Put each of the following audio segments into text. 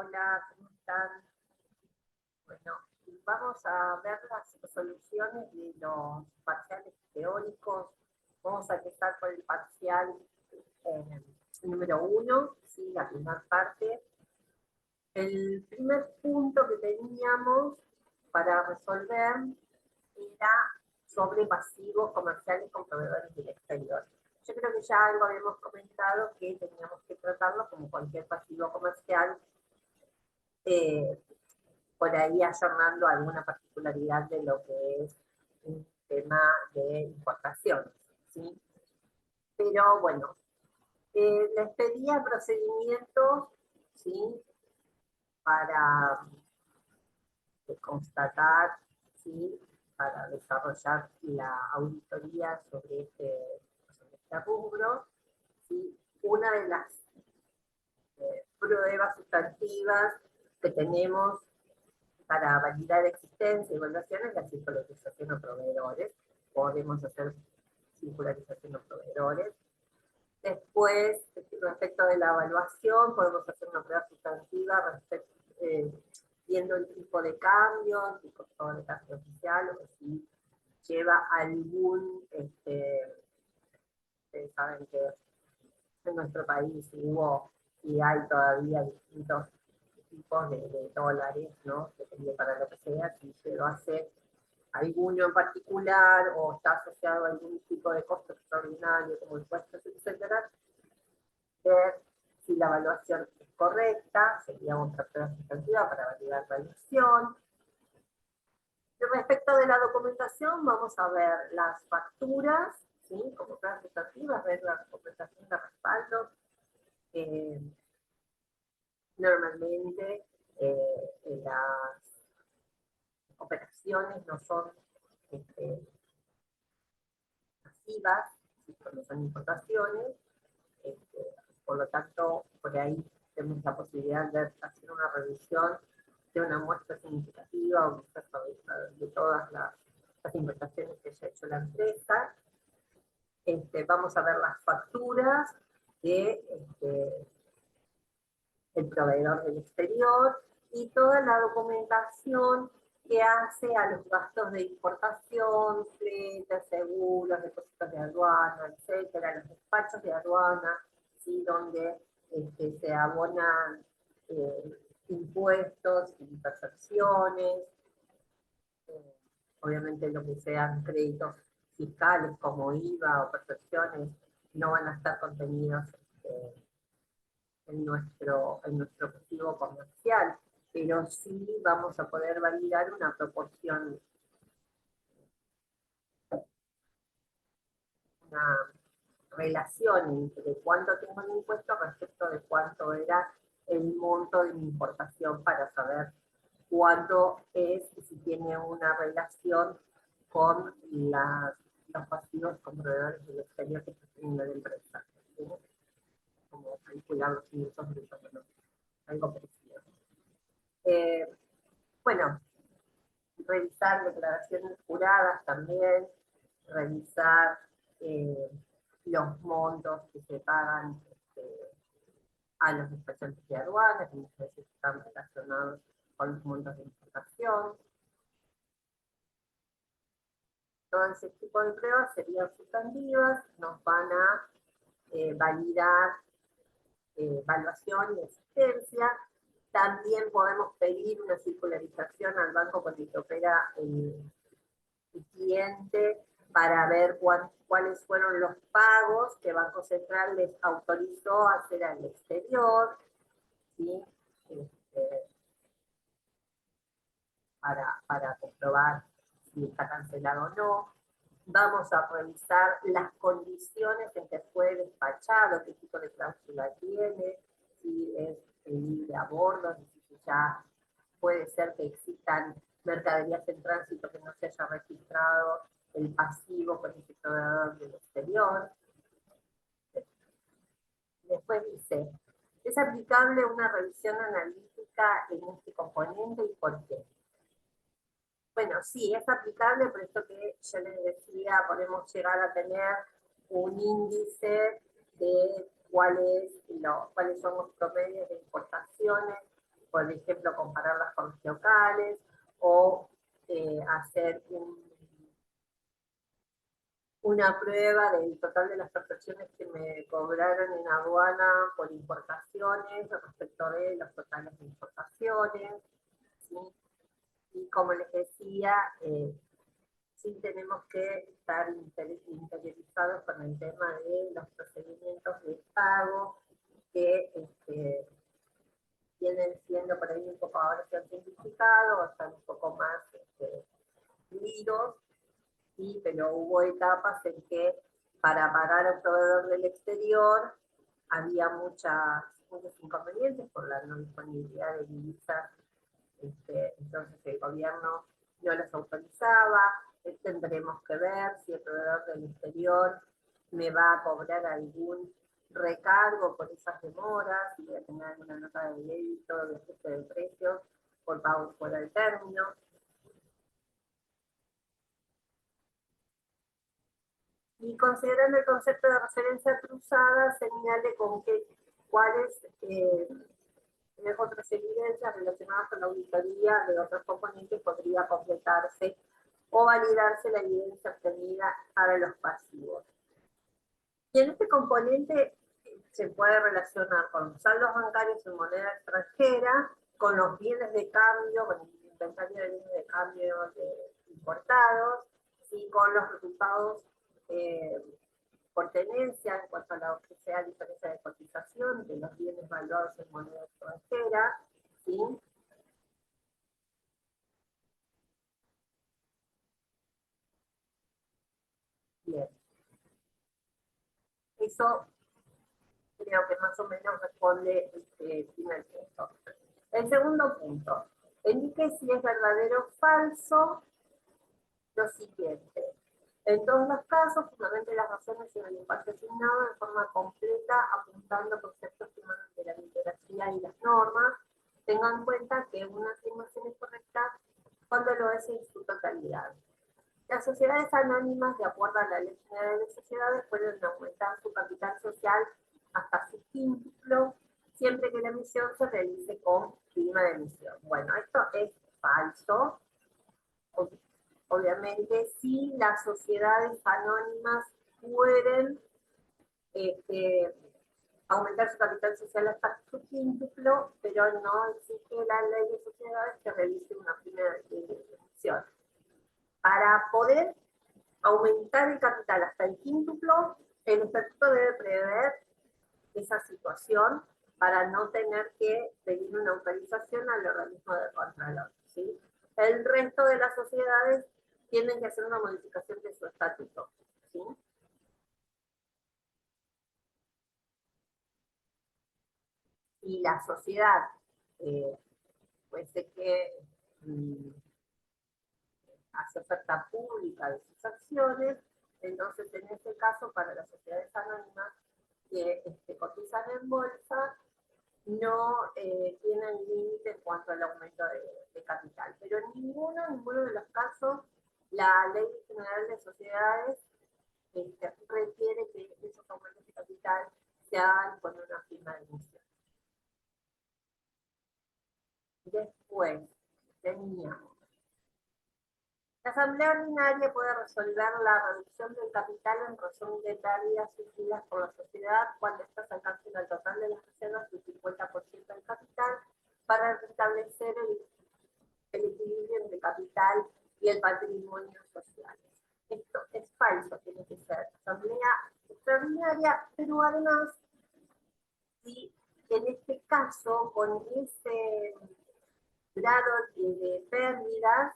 Hola, ¿cómo están? Bueno, vamos a ver las soluciones de los parciales teóricos. Vamos a empezar por el parcial número 1, ¿sí? La primera parte. El primer punto que teníamos para resolver era sobre pasivos comerciales con proveedores del exterior. Yo creo que ya algo habíamos comentado que teníamos que tratarlo como cualquier pasivo comercial, eh, por ahí ayornando alguna particularidad de lo que es un tema de importaciones, ¿sí? Pero bueno, les pedía procedimientos, ¿sí? Para constatar, ¿sí? Para desarrollar la auditoría sobre este rubro, ¿sí? Una de las pruebas sustantivas que tenemos para validar existencia y evaluaciones, la circularización a proveedores. Podemos hacer circularización a proveedores. Después, respecto de la evaluación, podemos hacer una prueba sustantiva viendo el tipo de cambio, el tipo de cambio oficial, o si lleva algún, ustedes saben que en nuestro país hubo y hay todavía distintos tipos de dólares, ¿no? Depende para lo que sea, si lleva a ser alguno en particular o está asociado a algún tipo de costo extraordinario como impuestos, etcétera, ver si la evaluación es correcta, sería otra prueba sustantiva para validar la elección. Y respecto de la documentación, vamos a ver las facturas, ¿sí? Como pruebas sustantivas, ver la documentación de respaldo. Normalmente las operaciones no son masivas, ¿sí? Cuando son importaciones, este, por lo tanto, por ahí tenemos la posibilidad de hacer una revisión de una muestra significativa o de todas las importaciones que haya hecho la empresa. Vamos a ver las facturas de el proveedor del exterior y toda la documentación que hace a los gastos de importación, fletes, seguros, depósitos de aduana, etcétera, los despachos de aduana, ¿sí? Donde se abonan impuestos y percepciones, obviamente lo que sean créditos fiscales como IVA o percepciones no van a estar contenidos en nuestro objetivo comercial, pero sí vamos a poder validar una proporción, una relación entre cuánto tengo en impuesto respecto de cuánto era el monto de mi importación para saber cuánto es y si tiene una relación con los pasivos con proveedores del exterior que está teniendo la empresa. ¿Sí? Como calcular los ingresos brutos, ¿no? Algo parecido. Bueno, revisar declaraciones juradas también, revisar eh, los montos que se pagan a los despachantes de aduanas, que muchas veces están relacionados con los montos de importación. Todo ese tipo de pruebas serían sustantivas, nos van a validar evaluación y existencia. También podemos pedir una circularización al banco con el que opera el cliente para ver cuáles fueron los pagos que Banco Central les autorizó hacer al exterior, ¿sí? Para comprobar si está cancelado o no. Vamos a revisar las condiciones en que fue despachado, qué tipo de cláusula tiene, si es libre a bordo, si ya puede ser que existan mercaderías en tránsito que no se haya registrado el pasivo con ese proveedor del exterior. Después dice, ¿es aplicable una revisión analítica en este componente y por qué? Bueno, sí, es aplicable, por esto que yo les decía, podemos llegar a tener un índice de cuáles son los promedios de importaciones por ejemplo, compararlas con los locales o hacer una prueba del total de las transacciones que me cobraron en aduana por importaciones respecto de los totales de importaciones, ¿sí? Y como les decía, sí tenemos que estar interiorizados con el tema de los procedimientos de pago que vienen siendo por ahí un poco ahora se han simplificado, o están un poco más fluidos, sí, pero hubo etapas en que para pagar a un proveedor del exterior había muchos inconvenientes por la no disponibilidad de divisas, entonces el gobierno no las autorizaba. Tendremos que ver si el proveedor del exterior me va a cobrar algún recargo por esas demoras, si voy a tener alguna nota de débito, de ajuste de precios por pago fuera del término. Y considerando el concepto de referencia cruzada, señale con cuáles otras evidencias relacionadas con la auditoría de otros componentes podría completarse o validarse la evidencia obtenida para los pasivos. Y en este componente se puede relacionar con los saldos bancarios en moneda extranjera, con los bienes de cambio, con el inventario de bienes de cambio importados, y con los resultados por tenencia en cuanto a lo que sea diferencia de cotización de los bienes valuados en moneda extranjera, ¿sí? Bien, eso creo que más o menos responde el primer punto. El segundo punto, indique si es verdadero o falso lo siguiente. En todos los casos, fundamente las razones en el espacio asignado de forma completa, apuntando conceptos que emanan de la literacia y las normas. Tengan en cuenta que una afirmación es correcta cuando lo es en su totalidad. Las sociedades anónimas, de acuerdo a la Ley General de Sociedades, pueden aumentar su capital social hasta su quíntuplo, siempre que la emisión se realice con prima de emisión. Bueno, esto es falso. Obviamente, sí, las sociedades anónimas pueden aumentar su capital social hasta su quíntuplo, pero no exige la ley de sociedades que realice una primera emisión. Para poder aumentar el capital hasta el quíntuplo, el estatuto debe prever esa situación para no tener que pedir una autorización al organismo de contralor, ¿sí? El resto de las sociedades tienen que hacer una modificación de su estatuto, ¿sí? Y la sociedad, pues de que hace oferta pública de sus acciones, entonces en este caso para las sociedades anónimas que cotizan en bolsa, no tienen límite en cuanto al aumento de capital. Pero en ninguno de los casos la Ley General de Sociedades requiere que esos aumentos de capital se hagan con una firma de emisión. Después teníamos la Asamblea Ordinaria puede resolver la reducción del capital en razón de pérdidas sufridas por la sociedad cuando éstas alcancen el total de las reservas del 50% del capital para restablecer el equilibrio entre capital y el patrimonio social. Esto es falso, tiene que ser Asamblea Extraordinaria, pero además, si en este caso, con ese grado de pérdidas,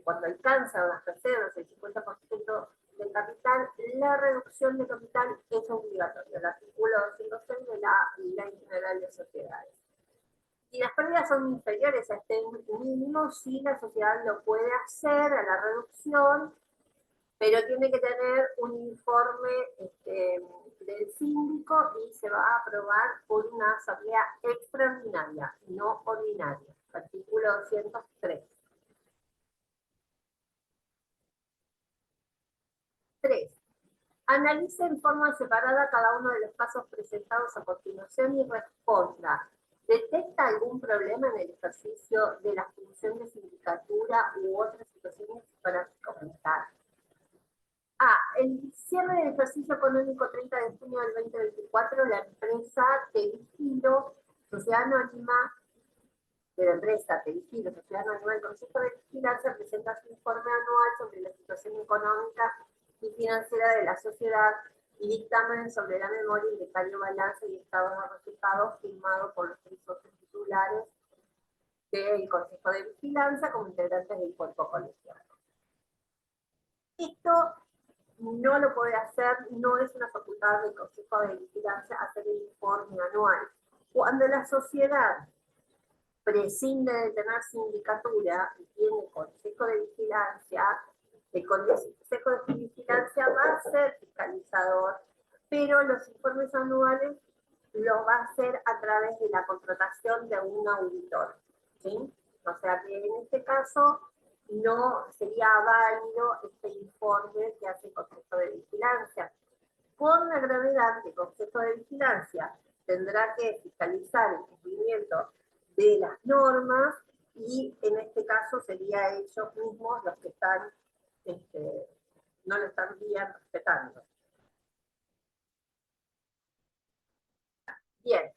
cuando alcanzan las reservas el 50% del capital, la reducción de capital es obligatoria, el artículo 206 de la Ley General de Sociedades. Si las pérdidas son inferiores a este mínimo, sí la sociedad lo puede hacer a la reducción, pero tiene que tener un informe del síndico y se va a aprobar por una asamblea extraordinaria, no ordinaria. Artículo 203. 3. Analice en forma separada cada uno de los casos presentados a continuación y responda ¿Detecta algún problema en el ejercicio de la función de sindicatura u otras situaciones para comentar? El cierre del ejercicio económico 30 de junio del 2024, la empresa Teligilo, Sociedad Anónima, de la empresa Teligilo, Sociedad Anónima del Consejo de Vigilancia, presenta su informe anual sobre la situación económica y financiera de la sociedad y dictámenes sobre la memoria, inventario, balance y estado de resultados firmado por los 3 socios titulares del Consejo de Vigilancia como integrantes del cuerpo colegiado. Esto no lo puede hacer, no es una facultad del Consejo de Vigilancia hacer el informe anual. Cuando la sociedad prescinde de tener sindicatura y tiene Consejo de Vigilancia, el Consejo de Vigilancia va a ser fiscalizador, pero los informes anuales lo va a hacer a través de la contratación de un auditor, ¿sí? O sea que en este caso no sería válido este informe que hace el Consejo de Vigilancia. Con la gravedad que el Consejo de Vigilancia tendrá que fiscalizar el cumplimiento de las normas y en este caso sería ellos mismos los que están, no lo están bien respetando. Bien,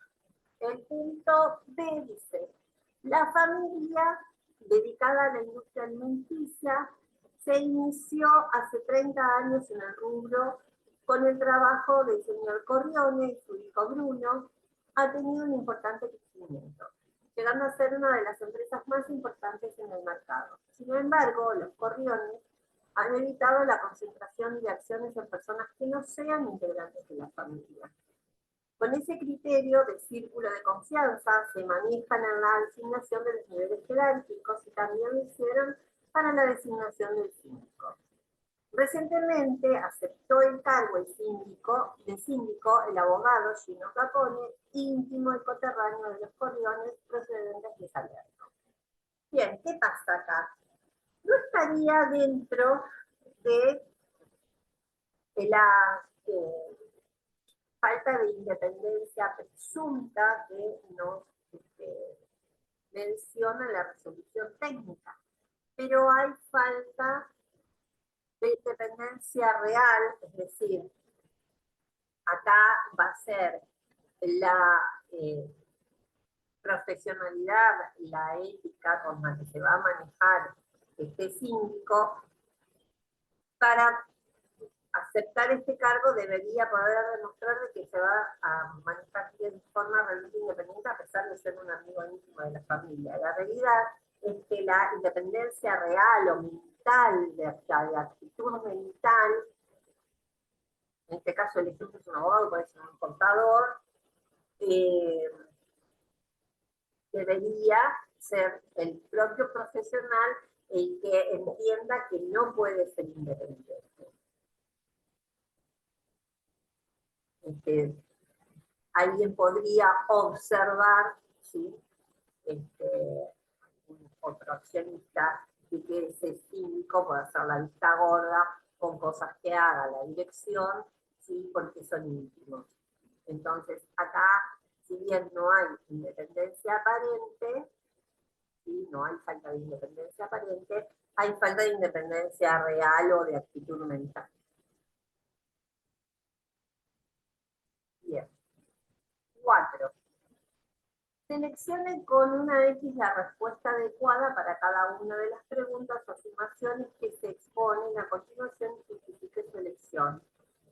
el punto B dice, la familia dedicada a la industria alimenticia se inició hace 30 años en el rubro con el trabajo del señor Corrione y su hijo Bruno, ha tenido un importante crecimiento, llegando a ser una de las empresas más importantes en el mercado. Sin embargo, los Corriones han evitado la concentración de acciones en personas que no sean integrantes de la familia. Con ese criterio de círculo de confianza se manejan en la designación de los niveles jerárquicos y también lo hicieron para la designación del síndico. Recientemente aceptó el cargo de síndico el abogado Gino Capone, íntimo y coterráneo de los Corriones procedentes de Salerno. Bien, ¿qué pasa acá? No estaría dentro de la falta de independencia presunta que nos menciona la resolución técnica, pero hay falta de independencia real, es decir, acá va a ser la profesionalidad, la ética con la que se va a manejar este síndico. Para aceptar este cargo debería poder demostrar que se va a manejar de forma realmente independiente a pesar de ser un amigo íntimo de la familia. La realidad es que la independencia real o mental, de actitud mental, en este caso el ejemplo es un abogado, puede ser un contador, debería ser el propio profesional el que entienda que no puede ser independiente. Alguien podría observar, ¿sí? Otro accionista que ese síndico puede hacer la vista gorda con cosas que haga la dirección, ¿sí? Porque son íntimos. Entonces, acá, si bien no hay independencia aparente, ¿sí? No hay falta de independencia aparente, hay falta de independencia real o de actitud mental. Bien. 4. Seleccione con una X la respuesta adecuada para cada una de las preguntas o afirmaciones que se exponen a continuación y justifique su elección.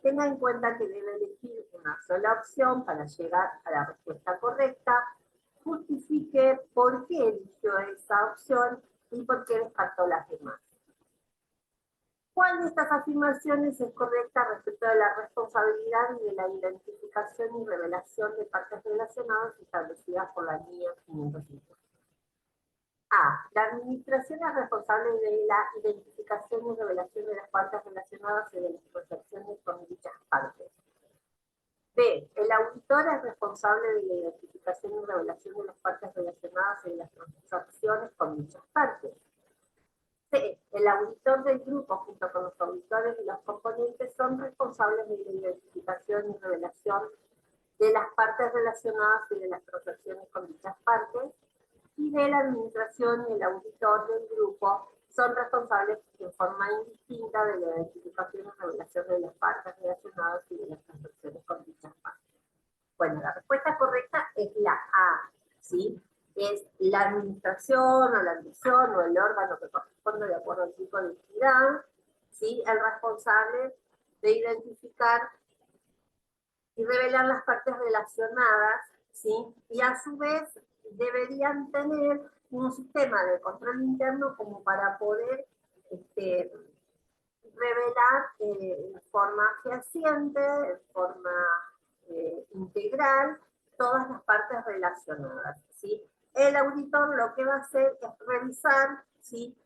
Tenga en cuenta que debe elegir una sola opción para llegar a la respuesta correcta. Justifique por qué eligió esa opción y por qué descartó las demás. ¿Cuál de estas afirmaciones es correcta respecto de la responsabilidad y de la identificación y revelación de partes relacionadas establecidas por la línea 550? A. La administración es responsable de la identificación y revelación de las partes relacionadas y de las transacciones con dichas partes. B. El auditor es responsable de la identificación y revelación de las partes relacionadas y de las transacciones con dichas partes. C. El auditor del grupo, junto con los auditores y los componentes, son responsables de la identificación y revelación de las partes relacionadas y de las transacciones con dichas partes, y de la administración y el auditor del grupo son responsables en forma indistinta de la identificación y revelación de las partes relacionadas y de las transacciones con dichas partes. Bueno, la respuesta correcta es la A, ¿sí? Es la administración o la dirección o el órgano que corresponde de acuerdo al tipo de entidad, ¿sí? El responsable de identificar y revelar las partes relacionadas, ¿sí? Y a su vez deberían tener un sistema de control interno como para poder revelar en forma fehaciente, en forma integral, todas las partes relacionadas, ¿sí? El auditor lo que va a hacer es revisar, ¿sí?,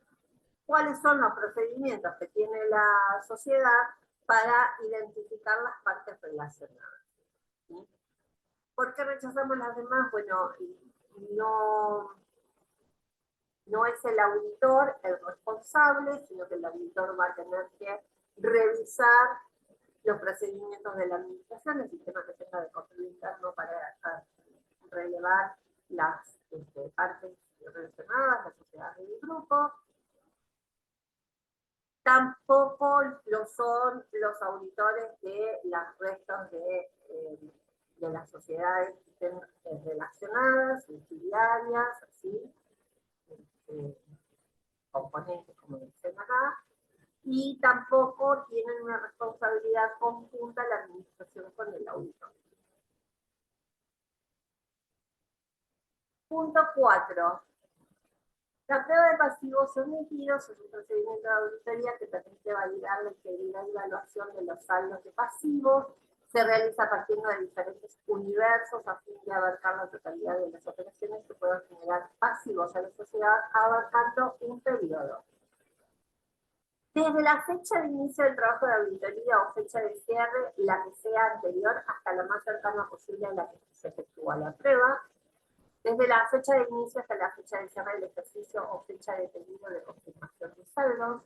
cuáles son los procedimientos que tiene la sociedad para identificar las partes relacionadas, ¿sí? ¿Por qué rechazamos las demás? Bueno, no es el auditor el responsable, sino que el auditor va a tener que revisar los procedimientos de la administración, el sistema que tenga de control interno para relevar las partes relacionadas, las sociedades del grupo. Tampoco lo son los auditores de los restos de las sociedades que estén relacionadas, subsidiarias, ¿sí? Componentes, como dicen acá, y tampoco tienen una responsabilidad conjunta la administración con el auditor. Punto 4. La prueba de pasivos sometidos es un procedimiento de auditoría que permite validar la integridad y evaluación de los saldos de pasivos. Se realiza partiendo de diferentes universos a fin de abarcar la totalidad de las operaciones que puedan generar pasivos a la sociedad, abarcando un periodo. Desde la fecha de inicio del trabajo de auditoría o fecha de cierre, la que sea anterior hasta la más cercana posible a la que se efectúa la prueba. Desde la fecha de inicio hasta la fecha de cierre del ejercicio o fecha de pedido de confirmación de saldos.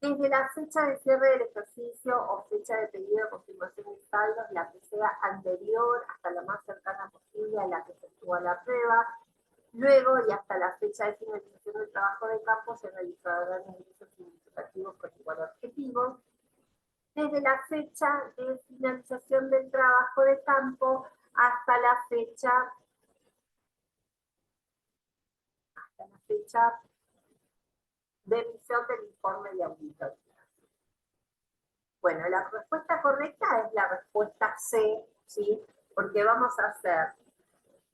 Desde la fecha de cierre del ejercicio o fecha de pedido de confirmación de saldos, la que sea anterior hasta la más cercana posible a la que se efectúa la prueba. Luego y hasta la fecha de finalización del trabajo de campo se realizarán ingresos significativos con igual objetivo. Desde la fecha de finalización del trabajo de campo hasta la fecha de emisión del informe de auditoría. Bueno, la respuesta correcta es la respuesta C, ¿sí? Porque vamos a hacer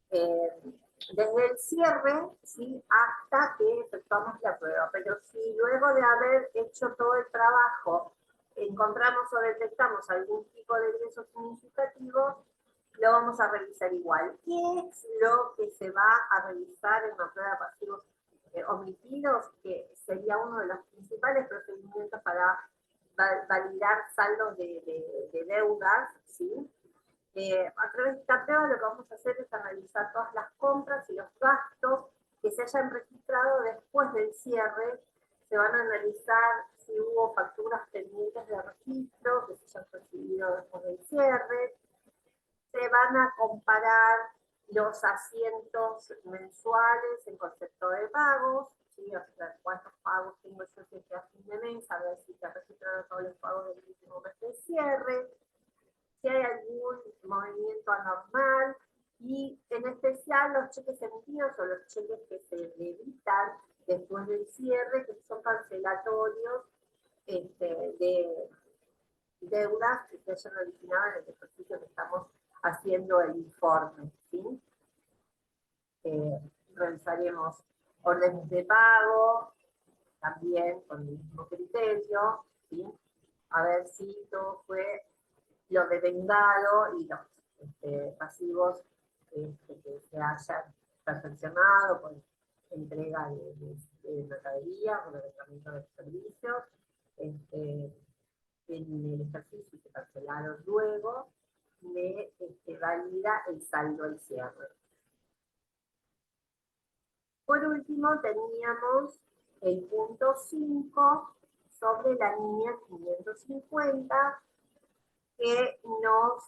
desde el cierre, ¿sí?, hasta que efectuamos la prueba. Pero si luego de haber hecho todo el trabajo encontramos o detectamos algún tipo de ingreso significativo, lo vamos a revisar igual. ¿Qué es lo que se va a revisar en una prueba de pasivos omitidos? Que sería uno de los principales procedimientos para validar saldos de deudas, ¿sí? A través de esta prueba lo que vamos a hacer es analizar todas las compras y los gastos que se hayan registrado después del cierre. Se van a analizar si hubo facturas pendientes de registro que se hayan recibido después del cierre. Se van a comparar los asientos mensuales en concepto de pagos, ¿sí? O sea, cuántos pagos tengo yo que a fin de mes, a ver si se registraron todos los pagos del último mes de cierre, si hay algún movimiento anormal, y en especial los cheques emitidos o los cheques que se debitan después del cierre, que son cancelatorios de deudas que se hayan originado en el ejercicio que estamos haciendo el informe, ¿sí? Revisaremos órdenes de pago, también con el mismo criterio, ¿sí? A ver si todo fue lo devengado y los pasivos que se hayan perfeccionado por entrega de mercadería o de tratamiento de servicios en el ejercicio y se cancelaron luego, me valida el saldo al cierre. Por último, teníamos el punto 5 sobre la línea 550, que nos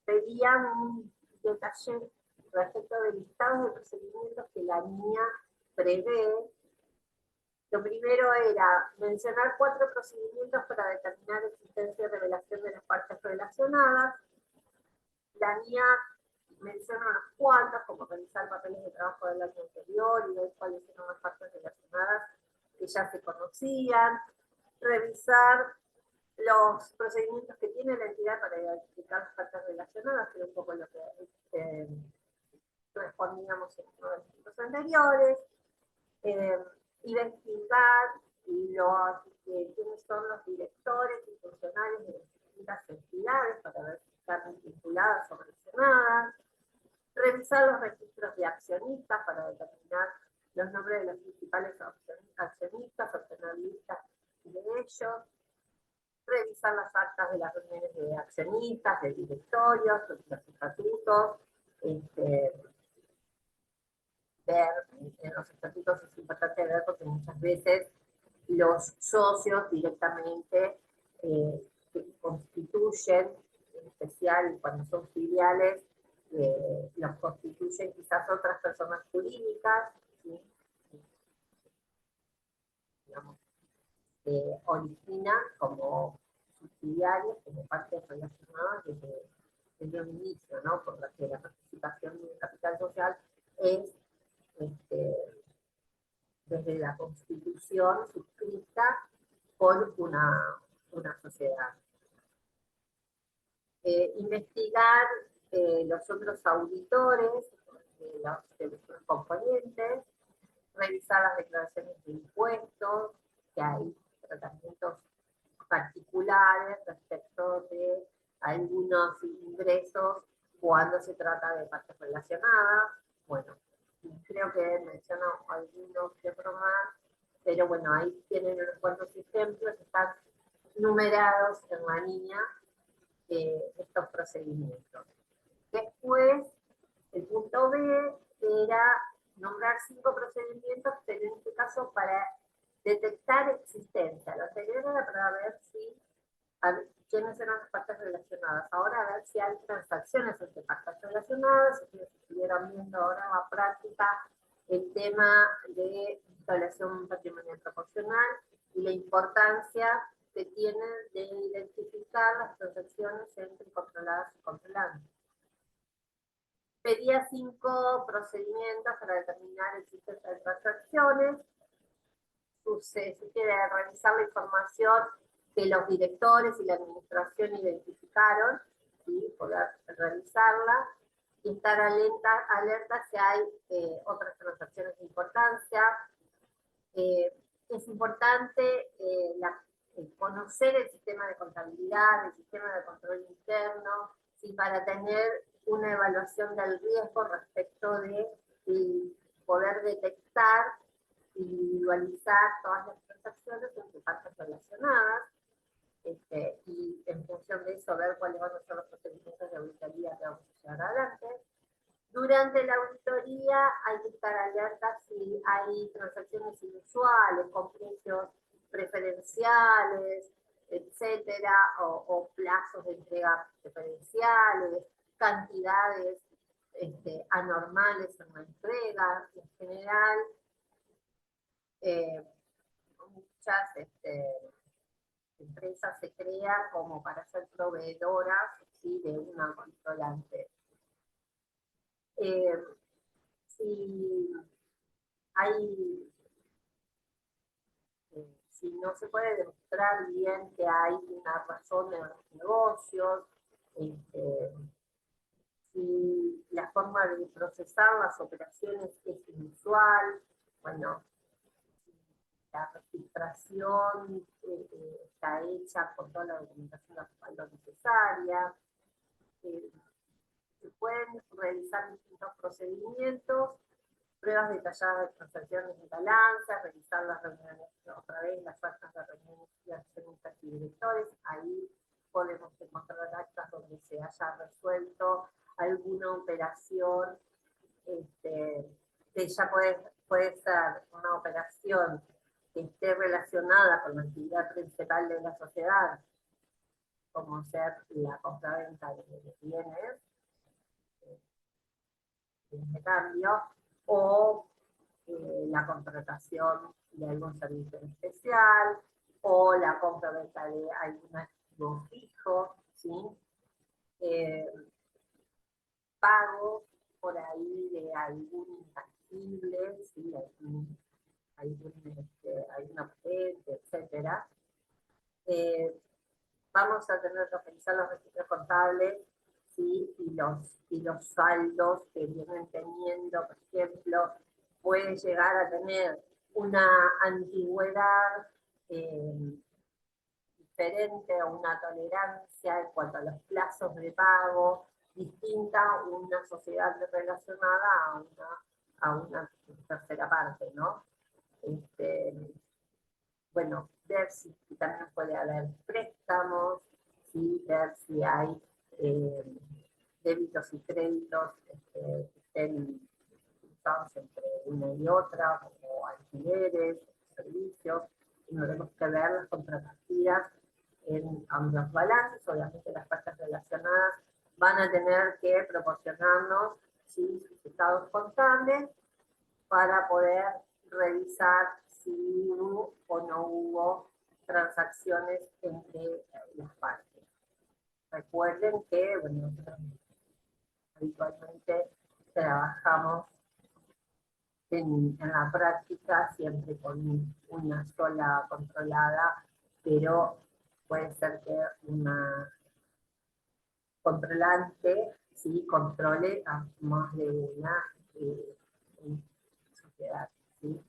pedían un detalle respecto del listado de procedimientos que la NIA prevé. Lo primero era mencionar 4 procedimientos para determinar existencia y revelación de las partes relacionadas. La NIA menciona unas cuantas, como revisar papeles de trabajo del año anterior y ver cuáles eran las partes relacionadas que ya se conocían, revisar los procedimientos que tiene la entidad para identificar las partes relacionadas, que era un poco lo que respondíamos en uno de los puntos anteriores, investigar quiénes son los directores y funcionarios de las distintas entidades para ver si están vinculadas o relacionadas, revisar los registros de accionistas para determinar los nombres de los principales accionistas, obtener listas de ellos, revisar las actas de las reuniones de accionistas, de directorios, los estatutos, ver en los estatutos es importante ver porque muchas veces los socios directamente que constituyen, en especial cuando son filiales, los constituyen quizás otras personas jurídicas, ¿sí? Digamos, originan como subsidiarios, como partes relacionadas desde un inicio, ¿no? Por la que la participación en el capital social es desde la Constitución suscrita por una sociedad. Investigar los otros auditores de los componentes, revisar las declaraciones de impuestos, que hay tratamientos particulares respecto de algunos ingresos cuando se trata de partes relacionadas. Bueno, creo que menciono algunos que otros más, pero bueno, ahí tienen unos cuantos ejemplos, están numerados en la línea estos procedimientos. Después, el punto B era nombrar 5 procedimientos, pero en este caso para detectar existencia. Lo anterior era para ver quiénes eran las partes relacionadas. Ahora a ver si hay transacciones entre partes relacionadas, si estuvieron viendo ahora en la práctica el tema de instalación patrimonial proporcional y la importancia que tiene de identificar las transacciones entre controladas y controlantes. Pedía 5 procedimientos para determinar el sistema de transacciones. Se quiere revisar la información que los directores y la administración identificaron, ¿sí? Poder revisarla y estar alerta si hay otras transacciones de importancia. Es importante conocer el sistema de contabilidad, el sistema de control interno, ¿sí? Para tener una evaluación del riesgo respecto de poder detectar, individualizar todas las transacciones entre partes relacionadas, y en función de eso ver cuáles van a ser los procedimientos de auditoría que vamos a llevar adelante. Durante la auditoría hay que estar alerta si hay transacciones inusuales, con precios preferenciales, etcétera, o plazos de entrega preferenciales, cantidades anormales en la entrega. En general, muchas empresas se crean como para ser proveedoras, ¿sí? De una controlante. Si no se puede demostrar bien que hay una razón en los negocios, si la forma de procesar las operaciones es inusual, bueno, la registración está hecha con toda la documentación necesaria. Se pueden realizar distintos procedimientos, pruebas detalladas de transacciones de balanza, revisar las reuniones, otra vez las actas de reuniones de accionistas y directores. Ahí podemos encontrar actas donde se haya resuelto alguna operación, que ya puede ser una operación que esté relacionada con la actividad principal de la sociedad, como ser la compraventa de bienes, de cambio, o la contratación de algún servicio especial, o la compra-venta de algún activo fijo, ¿sí? Pago por ahí de algún intangible, ¿sí? Alguna patente, etcétera. Vamos a tener que revisar los registros contables, ¿sí? y los saldos que vienen teniendo, por ejemplo, puede llegar a tener una antigüedad diferente o una tolerancia en cuanto a los plazos de pago, distinta a una sociedad relacionada a una tercera parte, ¿no? Bueno, ver si también puede haber préstamos, ¿sí? Ver si hay débitos y créditos que estén usados entre una y otra, como alquileres, servicios. Tendremos que ver las contrapartidas en ambos balances. Obviamente las partes relacionadas van a tener que proporcionarnos, ¿sí?, sus estados contables para poder revisar si hubo o no hubo transacciones entre las partes. Recuerden que, bueno, nosotros habitualmente trabajamos en la práctica siempre con una sola controlada, pero puede ser que una controlante sí controle a más de una sociedad. ¿Sí?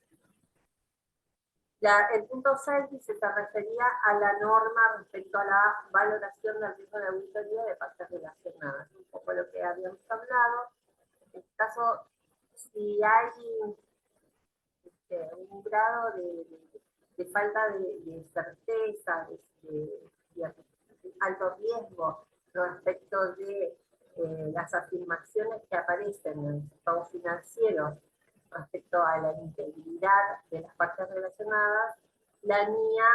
El punto 6 se refería a la norma respecto a la valoración del riesgo de auditoría de partes relacionadas. Un poco lo que habíamos hablado. En este caso, si hay un grado de falta de certeza, de alto riesgo respecto de las afirmaciones que aparecen en los estados financieros respecto a la integridad de las partes relacionadas, la NIA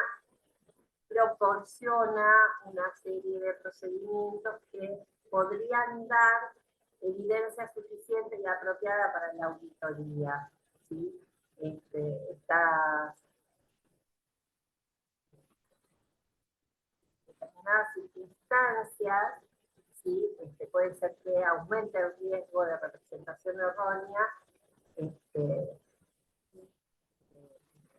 proporciona una serie de procedimientos que podrían dar evidencia suficiente y apropiada para la auditoría. ¿Sí? Estas determinadas circunstancias, ¿sí? Puede ser que aumente el riesgo de representación errónea,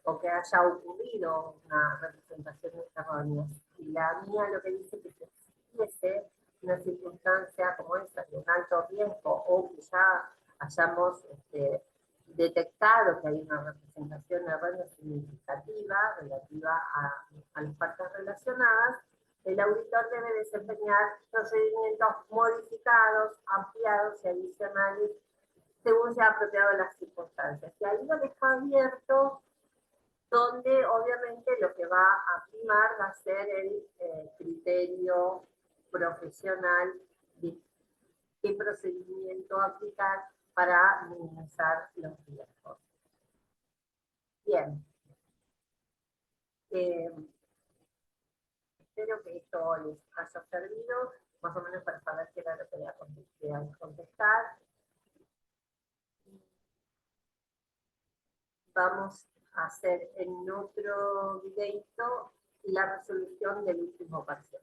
o que haya ocurrido una representación errónea. Y la mía lo que dice que si existiese una circunstancia como esa, de un alto riesgo, o que ya hayamos detectado que hay una representación errónea significativa relativa a las partes relacionadas, el auditor debe desempeñar procedimientos modificados, ampliados y adicionales según sea apropiado las circunstancias. Y ahí lo deja abierto, donde obviamente lo que va a primar va a ser el criterio profesional de qué procedimiento aplicar para minimizar los riesgos. Bien. Espero que esto les haya servido, más o menos para saber qué era lo que querían contestar. Vamos a hacer en otro videito la resolución del último parcial.